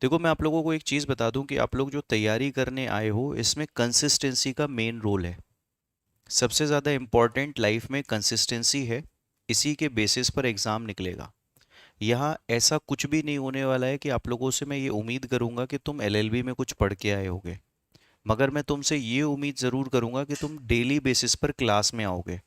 देखो, मैं आप लोगों को एक चीज़ बता दूं कि आप लोग जो तैयारी करने आए हो इसमें कंसिस्टेंसी का मेन रोल है। सबसे ज़्यादा इम्पॉर्टेंट लाइफ में कंसिस्टेंसी है। इसी के बेसिस पर एग्ज़ाम निकलेगा। यहाँ ऐसा कुछ भी नहीं होने वाला है कि आप लोगों से मैं ये उम्मीद करूँगा कि तुम एलएलबी में कुछ पढ़ के आए होगे। मगर मैं तुमसे ये उम्मीद ज़रूर करूँगा कि तुम डेली बेसिस पर क्लास में आओगे।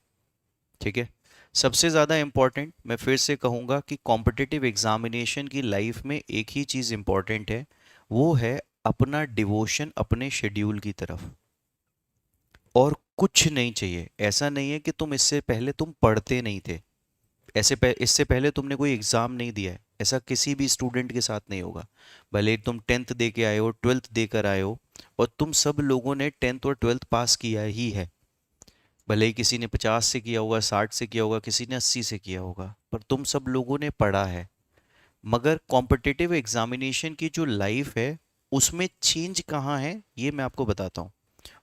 ठीक है। सबसे ज़्यादा इम्पॉर्टेंट मैं फिर से कहूँगा कि कॉम्पिटिटिव एग्जामिनेशन की लाइफ में एक ही चीज़ इम्पॉर्टेंट है, वो है अपना डिवोशन अपने शेड्यूल की तरफ। और कुछ नहीं चाहिए। ऐसा नहीं है कि तुम इससे पहले तुम पढ़ते नहीं थे, इससे पहले तुमने कोई एग्ज़ाम नहीं दिया है, ऐसा किसी भी स्टूडेंट के साथ नहीं होगा। भले ही तुम टेंथ दे के आए हो, ट्वेल्थ देकर आए हो, और तुम सब लोगों ने टेंथ और ट्वेल्थ पास किया ही है। भले ही किसी ने 50 से किया होगा, 60 से किया होगा, किसी ने 80 से किया होगा, पर तुम सब लोगों ने पढ़ा है। मगर कॉम्पिटिटिव एग्जामिनेशन की जो लाइफ है उसमें चेंज कहाँ है ये मैं आपको बताता हूँ।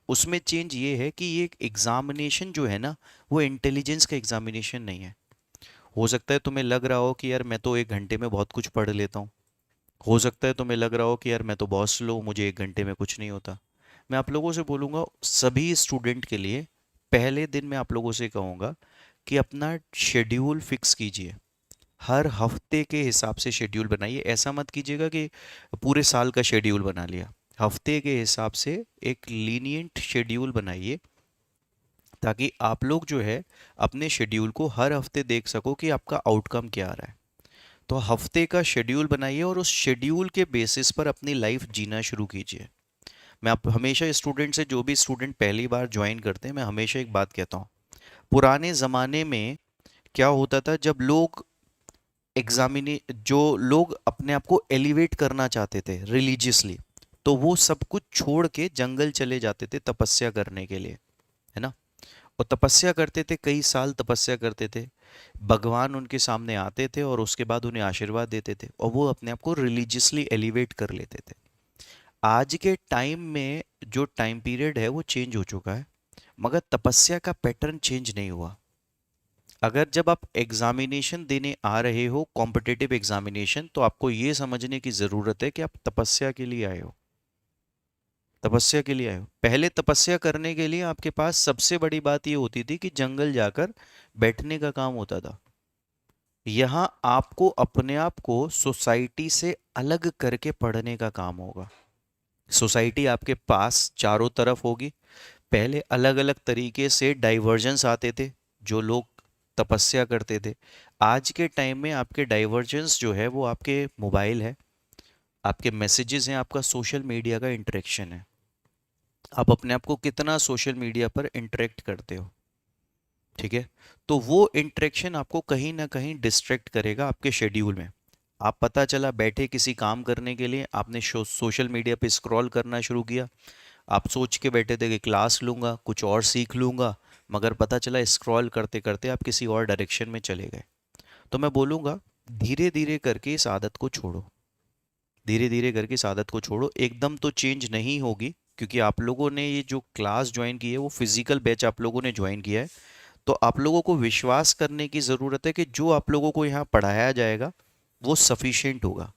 उसमें चेंज ये है कि ये एग्जामिनेशन जो है ना, वो इंटेलिजेंस का एग्जामिनेशन नहीं है। हो सकता है तुम्हें लग रहा हो कि यार मैं तो 1 घंटे में बहुत कुछ पढ़ लेता हूँ। हो सकता है तुम्हें लग रहा हो कि यार मैं तो बहुत स्लो, मुझे 1 घंटे में कुछ नहीं होता। मैं आप लोगों से बोलूँगा, सभी स्टूडेंट के लिए पहले दिन मैं आप लोगों से कहूँगा कि अपना शेड्यूल फिक्स कीजिए। हर हफ्ते के हिसाब से शेड्यूल बनाइए। ऐसा मत कीजिएगा कि पूरे साल का शेड्यूल बना लिया। हफ्ते के हिसाब से एक लीनियंट शेड्यूल बनाइए, ताकि आप लोग जो है अपने शेड्यूल को हर हफ्ते देख सको कि आपका आउटकम क्या आ रहा है। तो हफ्ते का शेड्यूल बनाइए और उस शेड्यूल के बेसिस पर अपनी लाइफ जीना शुरू कीजिए। मैं आप हमेशा स्टूडेंट से, जो भी स्टूडेंट पहली बार ज्वाइन करते हैं, मैं हमेशा एक बात कहता हूँ। पुराने ज़माने में क्या होता था, जब लोग एग्जामिने जो लोग अपने आप को एलिवेट करना चाहते थे रिलीजियसली, तो वो सब कुछ छोड़ के जंगल चले जाते थे तपस्या करने के लिए, है ना। और तपस्या करते थे, कई साल तपस्या करते थे। भगवान उनके सामने आते थे और उसके बाद उन्हें आशीर्वाद देते थे, और वो अपने आप को रिलीजियसली एलिवेट कर लेते थे। आज के टाइम में जो टाइम पीरियड है वो चेंज हो चुका है, मगर तपस्या का पैटर्न चेंज नहीं हुआ। अगर जब आप एग्जामिनेशन देने आ रहे हो, कॉम्पिटिटिव एग्जामिनेशन, तो आपको ये समझने की ज़रूरत है कि आप तपस्या के लिए आए हो। तपस्या के लिए आए हो। पहले तपस्या करने के लिए आपके पास सबसे बड़ी बात ये होती थी कि जंगल जाकर बैठने का काम होता था। यहाँ आपको अपने आप को सोसाइटी से अलग करके पढ़ने का काम होगा। सोसाइटी आपके पास चारों तरफ होगी। पहले अलग अलग तरीके से डाइवर्जेंस आते थे, जो लोग तपस्या करते थे। आज के टाइम में आपके डाइवर्जेंस जो है वो आपके मोबाइल है, आपके मैसेजेस हैं, आपका सोशल मीडिया का इंटरेक्शन है। आप अपने आप को कितना सोशल मीडिया पर इंटरेक्ट करते हो। ठीक है। तो वो इंटरेक्शन आपको कहीं ना कहीं डिस्ट्रैक्ट करेगा आपके शेड्यूल में। आप पता चला बैठे किसी काम करने के लिए, आपने सोशल मीडिया पे स्क्रॉल करना शुरू किया। आप सोच के बैठे थे कि क्लास लूँगा, कुछ और सीख लूँगा, मगर पता चला स्क्रॉल करते करते आप किसी और डायरेक्शन में चले गए। तो मैं बोलूँगा, धीरे धीरे करके इस आदत को छोड़ो। धीरे धीरे करके इस आदत को छोड़ो। एकदम तो चेंज नहीं होगी, क्योंकि आप लोगों ने ये जो क्लास ज्वाइन की है वो फिजिकल बैच आप लोगों ने ज्वाइन किया है। तो आप लोगों को विश्वास करने की ज़रूरत है कि जो आप लोगों को यहाँ पढ़ाया जाएगा वो सफिशिएंट होगा।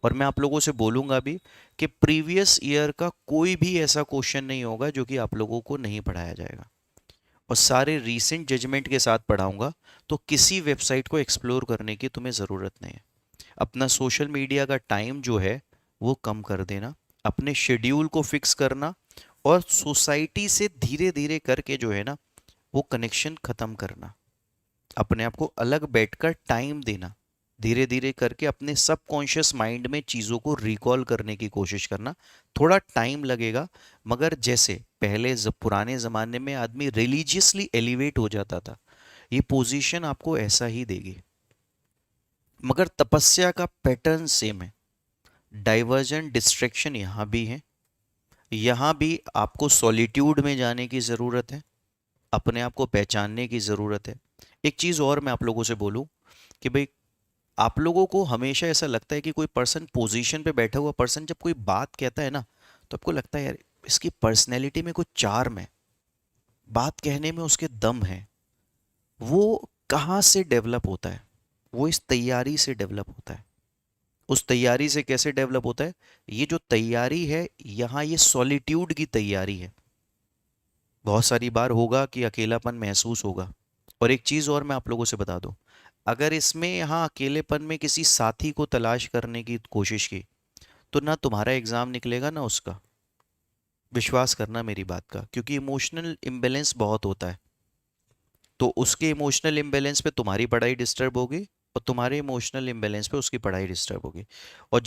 और मैं आप लोगों से बोलूँगा भी कि प्रीवियस ईयर का कोई भी ऐसा क्वेश्चन नहीं होगा जो कि आप लोगों को नहीं पढ़ाया जाएगा। और सारे रीसेंट जजमेंट के साथ पढ़ाऊंगा। तो किसी वेबसाइट को एक्सप्लोर करने की तुम्हें ज़रूरत नहीं है। अपना सोशल मीडिया का टाइम जो है वो कम कर देना, अपने शेड्यूल को फिक्स करना, और सोसाइटी से धीरे धीरे करके जो है ना, वो कनेक्शन ख़त्म करना। अपने आप को अलग बैठकर टाइम देना। धीरे धीरे करके अपने सबकॉन्शियस माइंड में चीज़ों को रिकॉल करने की कोशिश करना। थोड़ा टाइम लगेगा, मगर जैसे पहले पुराने ज़माने में आदमी रिलीजियसली एलिवेट हो जाता था, ये पोजीशन आपको ऐसा ही देगी। मगर तपस्या का पैटर्न सेम है। डाइवर्जन डिस्ट्रैक्शन यहाँ भी है। यहाँ भी आपको सॉलिट्यूड में जाने की ज़रूरत है, अपने आप को पहचानने की ज़रूरत है। एक चीज़ और मैं आप लोगों से बोलूँ कि भाई, आप लोगों को हमेशा ऐसा लगता है कि कोई पर्सन, पोजीशन पे बैठा हुआ पर्सन जब कोई बात कहता है ना, तो आपको लगता है यार इसकी पर्सनैलिटी में कुछ चार्म है, बात कहने में उसके दम है। वो कहाँ से डेवलप होता है? वो इस तैयारी से डेवलप होता है। उस तैयारी से कैसे डेवलप होता है? ये जो तैयारी है यहाँ, ये सॉलिट्यूड की तैयारी है। बहुत सारी बार होगा कि अकेलापन महसूस होगा। और एक चीज और मैं आप लोगों से बता दूं, अगर इसमें यहाँ अकेलेपन में किसी साथी को तलाश करने की कोशिश की, तो ना तुम्हारा एग्जाम निकलेगा ना उसका। विश्वास करना मेरी बात का, क्योंकि इमोशनल इम्बेलेंस बहुत होता है। तो उसके इमोशनल इम्बेलेंस पे तुम्हारी पढ़ाई डिस्टर्ब होगी, और तुम्हारे इमोशनल इम्बेलेंस पे उसकी पढ़ाई डिस्टर्ब होगी। और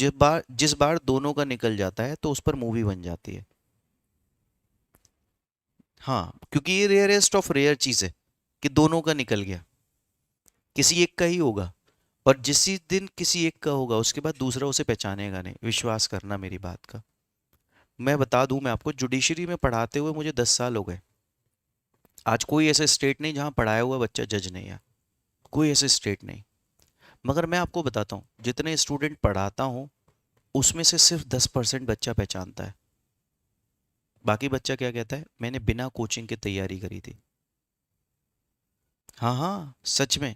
जिस बार दोनों का निकल जाता है तो उस पर मूवी बन जाती है। हाँ, क्योंकि ये रेयरेस्ट ऑफ रेयर चीज है कि दोनों का निकल गया। किसी एक का ही होगा, और जिस दिन किसी एक का होगा उसके बाद दूसरा उसे पहचानेगा नहीं। विश्वास करना मेरी बात का। मैं बता दूं, मैं आपको जुडिशरी में पढ़ाते हुए मुझे 10 साल हो गए। आज कोई ऐसा स्टेट नहीं जहां पढ़ाया हुआ बच्चा जज नहीं है। कोई ऐसे स्टेट नहीं। मगर मैं आपको बताता हूँ, जितने स्टूडेंट पढ़ाता हूँ उसमें से सिर्फ 10% बच्चा पहचानता है। बाकी बच्चा क्या कहता है, मैंने बिना कोचिंग के तैयारी करी थी। हाँ हाँ, सच में।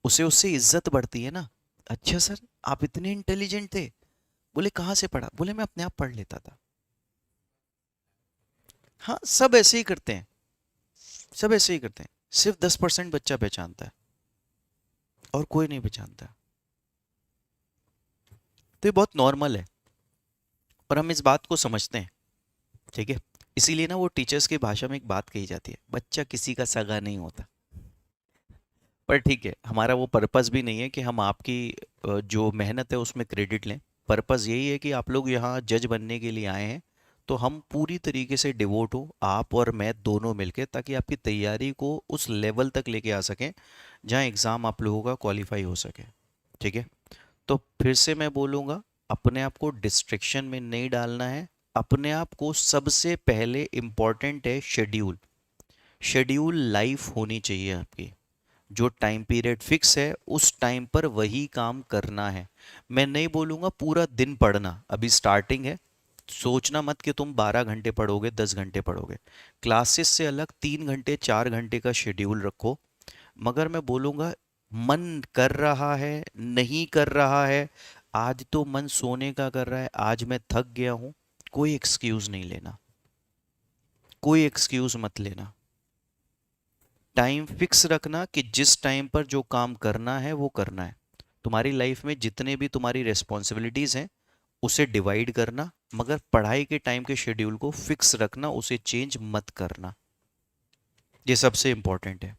उसे उससे इज्जत बढ़ती है ना। अच्छा सर, आप इतने इंटेलिजेंट थे। बोले कहाँ से पढ़ा? बोले मैं अपने आप पढ़ लेता था। हाँ, सब ऐसे ही करते हैं। सब ऐसे ही करते हैं। सिर्फ 10% बच्चा पहचानता है, और कोई नहीं पहचानता। तो ये बहुत नॉर्मल है, और हम इस बात को समझते हैं। ठीक है। इसीलिए ना वो टीचर्स की भाषा में एक बात कही जाती है, बच्चा किसी का सगा नहीं होता। पर ठीक है, हमारा वो पर्पस भी नहीं है कि हम आपकी जो मेहनत है उसमें क्रेडिट लें। पर्पस यही है कि आप लोग यहाँ जज बनने के लिए आए हैं, तो हम पूरी तरीके से डिवोट हो, आप और मैं दोनों मिलके, ताकि आपकी तैयारी को उस लेवल तक लेके आ सकें जहाँ एग्ज़ाम आप लोगों का क्वालिफाई हो सके। ठीक है। तो फिर से मैं बोलूँगा, अपने आप को डिस्ट्रैक्शन में नहीं डालना है। अपने आप को सबसे पहले इम्पॉर्टेंट है शेड्यूल। शेड्यूल लाइफ होनी चाहिए आपकी। जो टाइम पीरियड फिक्स है उस टाइम पर वही काम करना है। मैं नहीं बोलूँगा पूरा दिन पढ़ना, अभी स्टार्टिंग है। सोचना मत कि तुम 12 घंटे पढ़ोगे, 10 घंटे पढ़ोगे। क्लासेस से अलग 3 घंटे 4 घंटे का शेड्यूल रखो। मगर मैं बोलूँगा, मन कर रहा है, नहीं कर रहा है, आज तो मन सोने का कर रहा है, आज मैं थक गया हूँ, कोई एक्सक्यूज़ नहीं लेना। कोई एक्सक्यूज़ मत लेना। टाइम फिक्स रखना कि जिस टाइम पर जो काम करना है वो करना है। तुम्हारी लाइफ में जितने भी तुम्हारी रिस्पॉन्सिबिलिटीज़ हैं उसे डिवाइड करना, मगर पढ़ाई के टाइम के शेड्यूल को फिक्स रखना, उसे चेंज मत करना। ये सबसे इंपॉर्टेंट है।